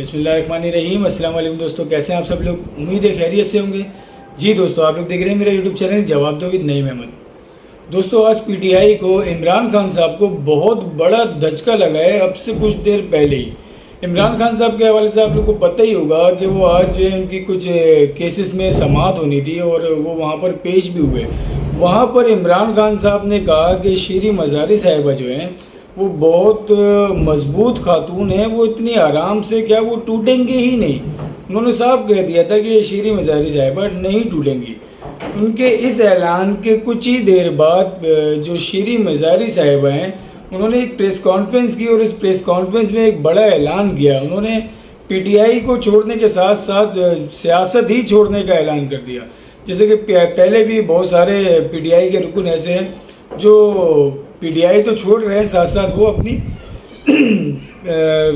بسم اللہ الرحمن الرحیم۔ السلام علیکم دوستوں، کیسے ہیں آپ سب لوگ؟ امید ہے خیریت سے ہوں گے۔ جی دوستوں، آپ لوگ دیکھ رہے ہیں میرا یوٹیوب چینل جواب دو ود نعیم احمد۔ دوستوں، آج پی ٹی آئی کو عمران خان صاحب کو بہت بڑا دھچکا لگا ہے۔ اب سے کچھ دیر پہلے ہی عمران خان صاحب کے حوالے سے آپ لوگ کو پتہ ہی ہوگا کہ وہ آج جو ہے ان کی کچھ کیسز میں سماعت ہونی تھی اور وہ وہاں پر پیش بھی ہوئے۔ وہاں پر عمران خان صاحب نے کہا کہ شیریں مزاری صاحبہ جو ہیں وہ بہت مضبوط خاتون ہیں، وہ اتنی آرام سے کیا وہ ٹوٹیں گے ہی نہیں۔ انہوں نے صاف کہہ دیا تھا کہ شیریں مزاری صاحبہ نہیں ٹوٹیں گی۔ ان کے اس اعلان کے کچھ ہی دیر بعد جو شیریں مزاری صاحبہ ہیں انہوں نے ایک پریس کانفرنس کی، اور اس پریس کانفرنس میں ایک بڑا اعلان کیا۔ انہوں نے پی ٹی آئی کو چھوڑنے کے ساتھ ساتھ سیاست ہی چھوڑنے کا اعلان کر دیا۔ جیسے کہ پہلے بھی بہت سارے پی ٹی آئی کے رکن ایسے ہیں جو پی ٹی آئی تو چھوڑ رہے ہیں، ساتھ ساتھ وہ اپنی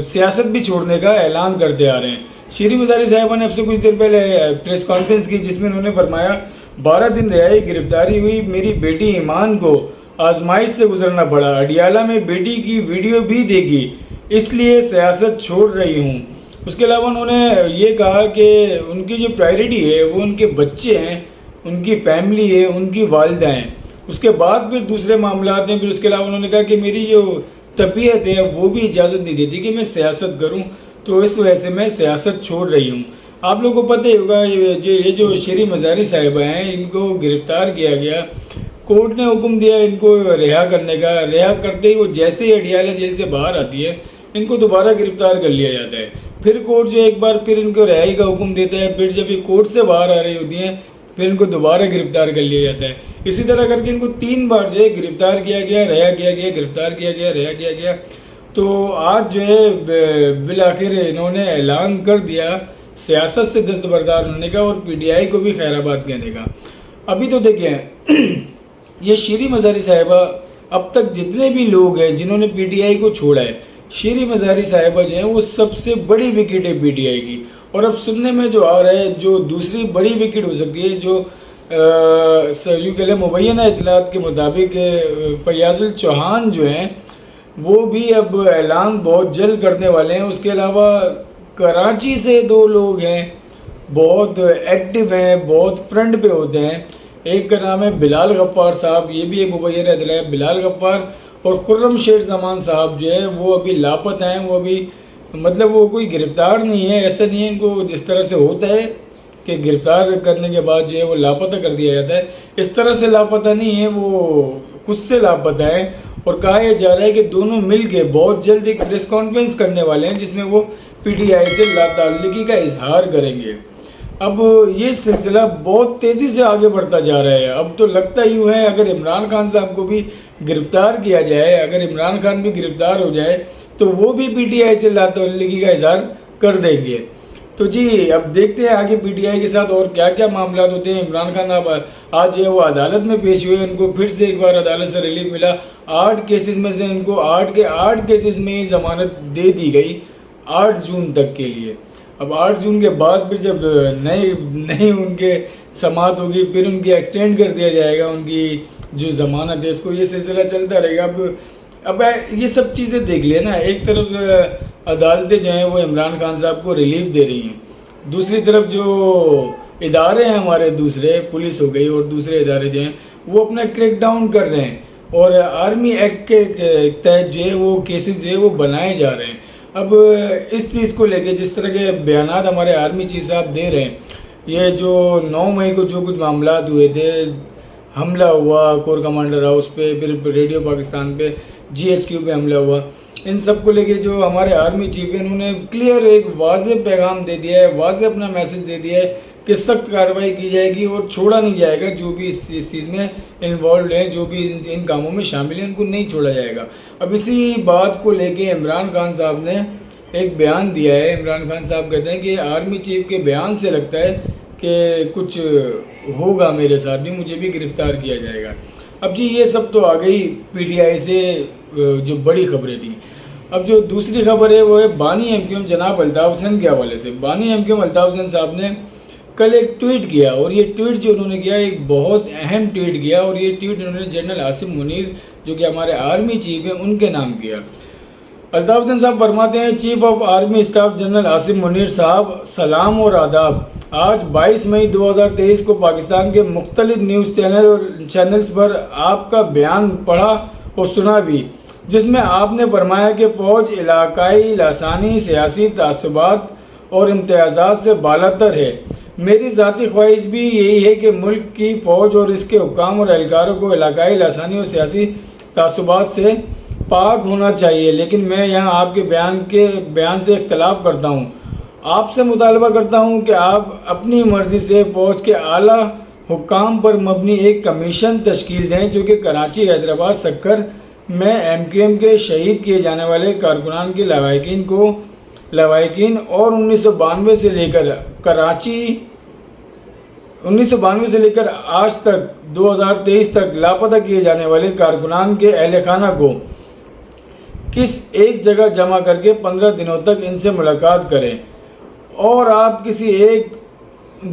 سیاست بھی چھوڑنے کا اعلان کرتے آ رہے ہیں۔ شیریں مزاری صاحبہ نے اب سے کچھ دیر پہلے پریس کانفرنس کی، جس میں انہوں نے فرمایا 12 دن رہائی گرفتاری ہوئی، میری بیٹی ایمان کو آزمائش سے گزرنا پڑا، اڈیالہ میں بیٹی کی ویڈیو بھی دیکھی، اس لیے سیاست چھوڑ رہی ہوں۔ اس کے علاوہ انہوں نے یہ کہا کہ ان کی جو پرائرٹی ہے وہ ان کے بچے ہیں، ان کی فیملی ہے، ان کی والدہ ہیں۔ اس کے بعد پھر دوسرے معاملات ہیں۔ پھر اس کے علاوہ انہوں نے کہا کہ میری جو طبیعت ہے وہ بھی اجازت نہیں دیتی کہ میں سیاست کروں، تو اس وجہ سے میں سیاست چھوڑ رہی ہوں۔ آپ لوگوں کو پتہ ہی ہوگا یہ جو شیریں مزاری صاحبہ ہیں ان کو گرفتار کیا گیا، کورٹ نے حکم دیا ان کو رہا کرنے کا۔ رہا کرتے ہی وہ جیسے ہی اڈیالہ جیل سے باہر آتی ہے ان کو دوبارہ گرفتار کر لیا جاتا ہے۔ پھر کورٹ جو ایک بار پھر ان کو رہائی کا حکم دیتا ہے، پھر جب یہ کورٹ سے باہر آ رہی ہوتی ہیں پھر ان کو دوبارہ گرفتار کر لیا جاتا ہے۔ اسی طرح کر کے ان کو 3 بار جو ہے گرفتار کیا گیا، رہا کیا گیا، گرفتار کیا گیا، رہا کیا گیا۔ تو آج جو ہے بالآخر انہوں نے اعلان کر دیا سیاست سے دستبردار ہونے کا اور پی ٹی آئی کو بھی خیر آباد کہنے کا۔ ابھی تو دیکھیں یہ شیریں مزاری صاحبہ، اب تک جتنے بھی لوگ ہیں جنہوں نے پی ٹی آئی کو چھوڑا ہے، شیریں مزاری صاحبہ جو ہیں وہ سب سے بڑی وکٹ ہے پی ٹی آئی کی۔ اور اب سننے میں جو آ رہا ہے جو دوسری بڑی وکٹ ہو سکتی ہے، جو یوں کہ لیں مبینہ اطلاعات کے مطابق فیاض الچوہان جو ہیں وہ بھی اب اعلان بہت جلد کرنے والے ہیں۔ اس کے علاوہ کراچی سے 2 لوگ ہیں بہت ایکٹیو ہیں، بہت فرنٹ پہ ہوتے ہیں۔ ایک کا نام ہے بلال غفار صاحب، یہ بھی ایک مبینہ اطلاع ہے، بلال غفار۔ اور خرم شیر زمان صاحب جو ہے وہ ابھی لاپتہ ہیں، وہ ابھی مطلب وہ کوئی گرفتار نہیں ہے، ایسا نہیں ہے ان کو جس طرح سے ہوتا ہے کہ گرفتار کرنے کے بعد جو ہے وہ لاپتہ کر دیا جاتا ہے، اس طرح سے لاپتہ نہیں ہے، وہ خود سے لاپتہ ہیں۔ اور کہا یہ جا رہا ہے کہ دونوں مل کے بہت جلد ایک پریس کانفرنس کرنے والے ہیں جس میں وہ پی ٹی آئی سے لاتعلقی کا اظہار کریں گے۔ اب یہ سلسلہ بہت تیزی سے آگے بڑھتا جا رہا ہے۔ اب تو لگتا یوں ہے اگر عمران خان صاحب کو بھی گرفتار کیا جائے، اگر عمران خان بھی گرفتار ہو جائے تو وہ بھی پی ٹی آئی سے لاتعلقی کا اظہار کر دیں گے۔ تو جی اب دیکھتے ہیں آگے پی ٹی آئی کے ساتھ اور کیا کیا معاملات ہوتے ہیں۔ عمران خان اب آج جو ہے وہ عدالت میں پیش ہوئے، ان کو پھر سے ایک بار عدالت سے ریلیف ملا۔ 8 کیسز میں سے ان کو 8 کے 8 کیسز میں ہی ضمانت دے دی گئی 8 جون تک کے لیے۔ اب 8 جون کے بعد پھر جب نئی ان کے سماعت ہوگی پھر ان کی ایکسٹینڈ کر دیا جائے گا ان کی جو ضمانت ہے، اس کو یہ سلسلہ چلتا رہے گا۔ اب یہ سب چیزیں دیکھ لیں نا، ایک طرف عدالتیں جو ہیں وہ عمران خان صاحب کو ریلیف دے رہی ہیں، دوسری طرف جو ادارے ہیں ہمارے دوسرے پولیس ہو گئی اور دوسرے ادارے جو ہیں وہ اپنا کریک ڈاؤن کر رہے ہیں، اور آرمی ایکٹ کے تحت جو ہے وہ کیسز جو ہے وہ بنائے جا رہے ہیں۔ اب اس چیز کو لے کے جس طرح کے بیانات ہمارے آرمی چیف صاحب دے رہے ہیں، یہ جو 9 مئی کو جو کچھ معاملات ہوئے تھے، حملہ ہوا کور کمانڈر ہاؤس پہ، پھر ریڈیو پاکستان پہ، جی ایچ کیو پہ حملہ ہوا، ان سب کو لے کے جو ہمارے آرمی چیف ہیں انہوں نے کلیئر ایک واضح پیغام دے دیا ہے، واضح اپنا میسج دے دیا ہے کہ سخت کارروائی کی جائے گی اور چھوڑا نہیں جائے گا۔ جو بھی اس چیز میں انوالوڈ ہیں، جو بھی ان کاموں میں شامل ہیں، ان کو نہیں چھوڑا جائے گا۔ اب اسی بات کو لے کے عمران خان صاحب نے ایک بیان دیا ہے۔ عمران خان صاحب کہتے ہیں کہ آرمی چیف کے بیان سے لگتا ہے کہ کچھ ہوگا میرے ساتھ بھی، مجھے بھی گرفتار کیا جائے گا۔ اب جی یہ سب تو آ گئی پی ٹی آئی سے جو بڑی خبریں تھیں۔ اب جو دوسری خبر ہے وہ ہے بانی ایم کیو ایم جناب الطاف حسین کے حوالے سے۔ بانی M Q M Altaf Hussain صاحب نے کل ایک ٹویٹ کیا، اور یہ ٹویٹ جو انہوں نے کیا ایک بہت اہم ٹویٹ کیا، اور یہ ٹویٹ انہوں نے جنرل عاصم منیر جو کہ ہمارے آرمی چیف ہیں ان کے نام کیا۔ الطاف حسین صاحب فرماتے ہیں، chief of army staff general Asim Munir صاحب، سلام اور آداب۔ آج 22 مئی 2023 کو پاکستان کے مختلف نیوز چینلز پر آپ کا بیان پڑھا اور سنا بھی، جس میں آپ نے فرمایا کہ فوج علاقائی لسانی سیاسی تعصبات اور امتیازات سے بالاتر ہے۔ میری ذاتی خواہش بھی یہی ہے کہ ملک کی فوج اور اس کے حکام اور اہلکاروں کو علاقائی لسانی اور سیاسی تعصبات سے پاک ہونا چاہیے، لیکن میں یہاں آپ کے بیان سے اختلاف کرتا ہوں۔ آپ سے مطالبہ کرتا ہوں کہ آپ اپنی مرضی سے فوج کے اعلیٰ حکام پر مبنی ایک کمیشن تشکیل دیں جو کہ کراچی، حیدرآباد، سکر میں MQM کے شہید کیے جانے والے کارکنان کے لواحقین اور 1992 سے لے کر آج تک 2023 تک لاپتہ کیے جانے والے کارکنان کے اہل خانہ کو ایک جگہ جمع کر کے 15 دنوں تک ان سے ملاقات کریں اور آپ کسی ایک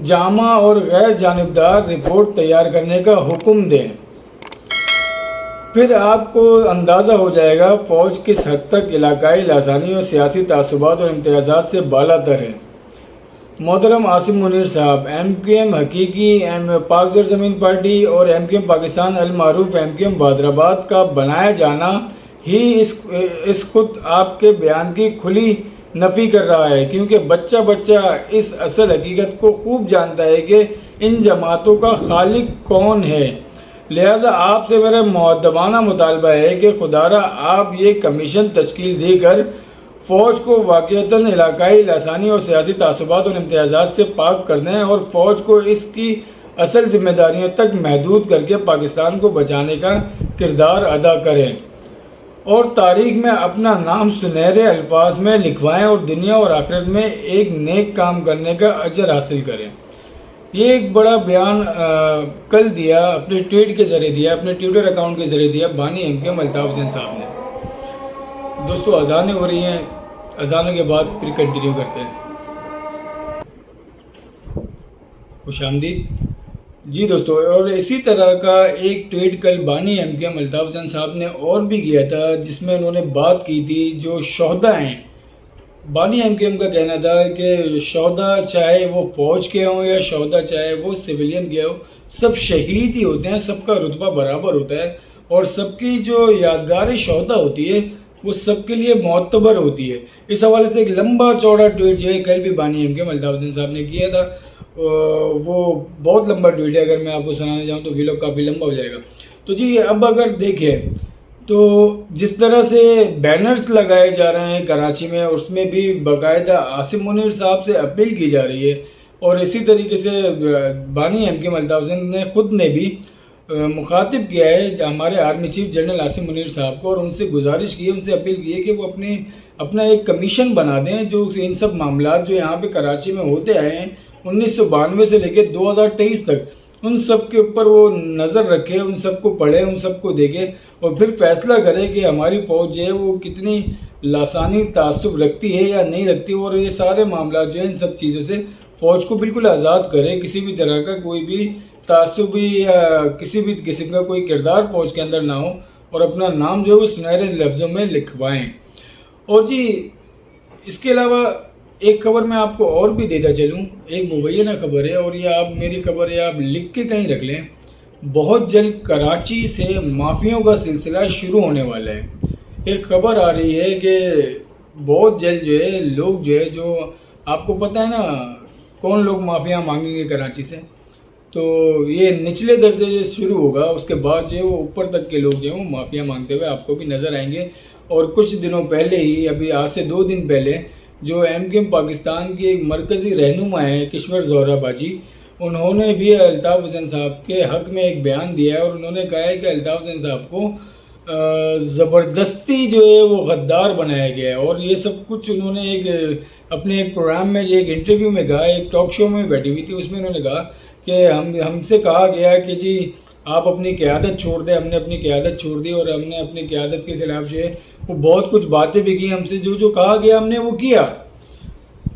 جامع اور غیر جانبدار رپورٹ تیار کرنے کا حکم دیں۔ پھر آپ کو اندازہ ہو جائے گا فوج کس حد تک علاقائی لسانی اور سیاسی تعصبات اور امتیازات سے بالاتر ہے۔ محترم عاصم منیر صاحب، MQM حقیقی پاک زر زمین پارٹی اور MQM پاکستان المعروف MQM بہادرآباد کا بنایا جانا ہی اس خود آپ کے بیان کی کھلی نفی کر رہا ہے، کیونکہ بچہ اس اصل حقیقت کو خوب جانتا ہے کہ ان جماعتوں کا خالق کون ہے۔ لہذا آپ سے میرا مؤدبانہ مطالبہ ہے کہ خدارہ آپ یہ کمیشن تشکیل دے کر فوج کو واقعتاً علاقائی لسانی اور سیاسی تعصبات اور امتیازات سے پاک کر دیں اور فوج کو اس کی اصل ذمہ داریوں تک محدود کر کے پاکستان کو بچانے کا کردار ادا کریں اور تاریخ میں اپنا نام سنہرے الفاظ میں لکھوائیں اور دنیا اور آخرت میں ایک نیک کام کرنے کا اجر حاصل کریں۔ یہ ایک بڑا بیان کل دیا، اپنے ٹویٹ کے ذریعے دیا، اپنے ٹویٹر اکاؤنٹ کے ذریعے دیا بانی MQM الطاف حسین صاحب نے۔ دوستو اذانیں ہو رہی ہیں، اذانوں کے بعد پھر کنٹینیو کرتے ہیں۔ خوش آمدید جی دوستو، اور اسی طرح کا ایک ٹویٹ کل بانی MQM الطاف حسین صاحب نے اور بھی کیا تھا، جس میں انہوں نے بات کی تھی جو شہداء ہیں۔ بانی MQM کا کہنا تھا کہ شہداء چاہے وہ فوج کے ہوں یا شہداء چاہے وہ سویلین کے ہوں، سب شہید ہی ہوتے ہیں، سب کا رتبہ برابر ہوتا ہے اور سب کی جو یادگار شہداء ہوتی ہے وہ سب کے لیے معتبر ہوتی ہے۔ اس حوالے سے ایک لمبا چوڑا ٹویٹ جو ہے کل بھی بانی MQM الطاف حسین صاحب نے کیا تھا، وہ بہت لمبا ٹویٹ ہے، اگر میں آپ کو سنانے جاؤں تو ویلوگ کافی لمبا ہو جائے گا۔ تو جی اب اگر دیکھیں تو جس طرح سے بینرز لگائے جا رہے ہیں کراچی میں، اس میں بھی باقاعدہ عاصم منیر صاحب سے اپیل کی جا رہی ہے اور اسی طریقے سے بانی MQM الطاف حسین نے خود نے بھی مخاطب کیا ہے ہمارے army chief general Asim Munir صاحب کو اور ان سے گزارش کی ہے، ان سے اپیل کی ہے کہ وہ اپنا ایک کمیشن بنا دیں جو ان سب معاملات جو یہاں پہ کراچی میں ہوتے آئے ہیں 1992 سے لے کے 2023 تک، ان سب کے اوپر وہ نظر رکھے، ان سب کو پڑھے، ان سب کو دیکھے اور پھر فیصلہ کرے کہ ہماری فوج جو ہے وہ کتنی لسانی تعصب رکھتی ہے یا نہیں رکھتی، اور یہ سارے معاملات جو ہیں ان سب چیزوں سے فوج کو بالکل آزاد کرے، کسی بھی طرح کا کوئی بھی تعصبی یا کسی بھی قسم کا کوئی کردار فوج کے اندر نہ ہو اور اپنا نام جو ہے وہ سنہرے لفظوں میں لکھوائیں۔ اور جی اس کے علاوہ ایک خبر میں آپ کو اور بھی دیتا چلوں، ایک مبینہ خبر ہے اور یہ آپ میری خبر ہے آپ لکھ کے کہیں رکھ لیں، بہت جلد کراچی سے مافیوں کا سلسلہ شروع ہونے والا ہے۔ ایک خبر آ رہی ہے کہ بہت جلد جو ہے لوگ جو ہے جو آپ کو پتہ ہے نا کون لوگ معافیا مانگیں گے کراچی سے، تو یہ نچلے درجے سے شروع ہوگا، اس کے بعد جو ہے وہ اوپر تک کے لوگ جو ہیں وہ معافیا مانگتے ہوئے آپ کو بھی نظر آئیں گے۔ اور کچھ دنوں پہلے ہی، ابھی آج سے 2 دن پہلے، جو MQM پاکستان کی ایک مرکزی رہنما ہیں کشور زہرا باجی، انہوں نے بھی الطاف حسین صاحب کے حق میں ایک بیان دیا ہے اور انہوں نے کہا ہے کہ الطاف حسین صاحب کو زبردستی جو ہے وہ غدار بنایا گیا ہے، اور یہ سب کچھ انہوں نے اپنے ایک پروگرام میں، ایک انٹرویو میں کہا، ایک ٹاک شو میں بیٹھی ہوئی تھی، اس میں انہوں نے کہا کہ ہم سے کہا گیا کہ جی آپ اپنی قیادت چھوڑ دیں، ہم نے اپنی قیادت چھوڑ دی اور ہم نے اپنی قیادت کے خلاف جو ہے وہ بہت کچھ باتیں بھی کی، ہم سے جو کہا گیا ہم نے وہ کیا۔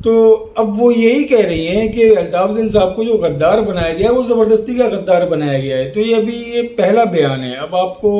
تو اب وہ یہی کہہ رہی ہیں کہ الطاف حسین صاحب کو جو غدار بنایا گیا وہ زبردستی کا غدار بنایا گیا ہے۔ تو یہ ابھی یہ پہلا بیان ہے، اب آپ کو